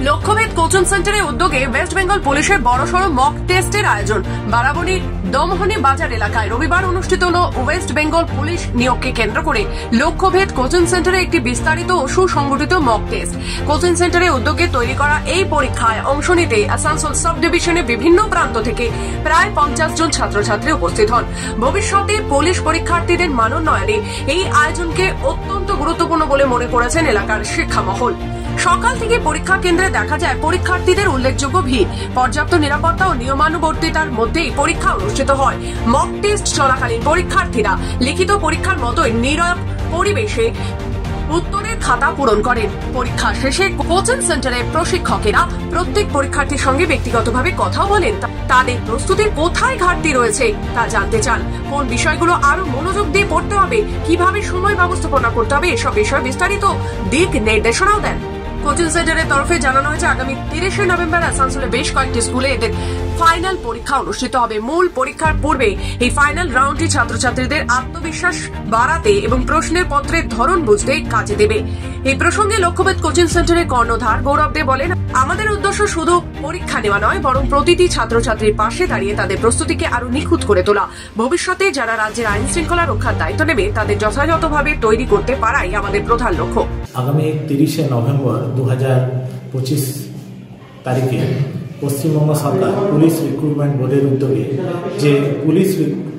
লক্ষ্যভেদ কোচিং সেন্টারের উদ্যোগে ওয়েস্ট বেঙ্গল পুলিশের বড়সড় মক টেস্টের আয়োজন। বারাবণী দমহনী বাজার এলাকায় রবিবার অনুষ্ঠিত হল ওয়েস্ট বেঙ্গল পুলিশ নিয়োগকে কেন্দ্র করে লক্ষ্যভেদ কোচিং সেন্টারে একটি বিস্তারিত ও সুসংগঠিত মক টেস্ট। কোচিং সেন্টারের উদ্যোগে তৈরি করা এই পরীক্ষায় অংশ নিতে আসানসোল সাব ডিভিশনের বিভিন্ন প্রান্ত থেকে প্রায় 50 জন ছাত্রছাত্রী উপস্থিত হন। ভবিষ্যতে পুলিশ পরীক্ষার্থীদের মানোন্নয়নে এই আয়োজনকে অত্যন্ত গুরুত্বপূর্ণ বলে মনে করেছেন এলাকার শিক্ষা মহল। সকাল থেকে পরীক্ষা কেন্দ্রে দেখা যায় পরীক্ষার্থীদের উল্লেখযোগ্য ভিড়। পর্যাপ্ত নিরাপত্তা ও নিয়মানুবর্তিতার মধ্যেই পরীক্ষা অনুষ্ঠিত হয়। মক টেস্ট চলাকালীন পরীক্ষার্থীরা লিখিত পরীক্ষার মতোই নীরব পরিবেশে উত্তরের খাতা পূরণ করেন। পরীক্ষা শেষে কোচিং সেন্টারের প্রশিক্ষকেরা প্রত্যেক পরীক্ষার্থীর সঙ্গে ব্যক্তিগতভাবে কথা বলেন। তাদের প্রস্তুতির কোথায় ঘাটতি রয়েছে তা জানতে চান। কোন বিষয়গুলো আরো মনোযোগ দিয়ে পড়তে হবে, কিভাবে সময় ব্যবস্থাপনা করতে হবে, এসব বিষয়ে বিস্তারিত দিক নির্দেশনাও দেন। কোচিং সেন্টারের তরফে জানানো হয়েছে আগামী 30 নভেম্বর আসানসোলে বেশ কয়েকটি স্কুলে এদের ফাইনাল পরীক্ষা অনুষ্ঠিত হবে। মূল পরীক্ষার পূর্বে এই ফাইনাল রাউন্ডটি ছাত্রছাত্রীদের আত্মবিশ্বাস বাড়াতে এবং প্রশ্নের পত্রের ধরন বুঝতে কাজে দেবে। এই প্রসঙ্গে লক্ষ্যভেদ কোচিং সেন্টারের কর্ণধার গৌরব দে বলেন, আমাদের উদ্দেশ্য শুধু পরীক্ষা নেওয়া নয়, বরং প্রতিটি ছাত্রছাত্রীর পাশে দাঁড়িয়ে তাদের প্রস্তুতিকে আরো নিখুঁত করে তোলা। ভবিষ্যতে যারা রাজ্যের আইন শৃঙ্খলা রক্ষার দায়িত্ব নেবে তাদের যথাযথভাবে তৈরি করতে পারাই আমাদের প্রধান লক্ষ্য। আগামী 30 নভেম্বর 2025 তারিখে পশ্চিমবঙ্গ সরকার পুলিশ রিক্রুটমেন্ট বোর্ডের উদ্যোগে যে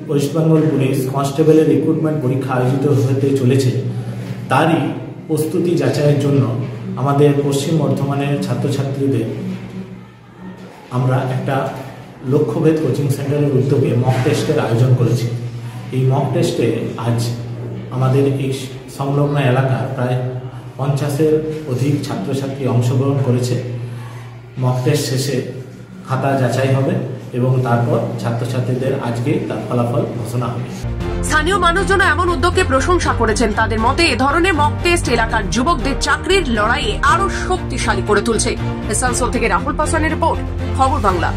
ওয়েস্ট বেঙ্গল পুলিশ কনস্টেবলের রিক্রুটমেন্ট পরীক্ষা আয়োজিত হতে চলেছে, তারই প্রস্তুতি যাচাইয়ের জন্য আমাদের পশ্চিম বর্ধমানের ছাত্রছাত্রীদের আমরা একটা লক্ষ্যভেদ কোচিং সেন্টারের উদ্যোগে মক টেস্টের আয়োজন করেছি। এই মক টেস্টে আজ আমাদের এই সংলগ্ন এলাকার প্রায় 50-এর অধিক ছাত্রছাত্রী অংশগ্রহণ করেছে। মক টেস্ট শেষে খাতা যাচাই হবে এবং তারপর ছাত্রছাত্রীদের আজকে তার ফলাফল ঘোষণা হবে। স্থানীয় মানুষজন এমন উদ্যোগকে প্রশংসা করেছেন। তাদের মতে এ ধরনের মক টেস্ট এলাকার যুবকদের চাকরির লড়াইয়ে আরো শক্তিশালী করে তুলছে। আসানসোল থেকে রাহুল পাসওয়ানের রিপোর্ট, খবর বাংলা।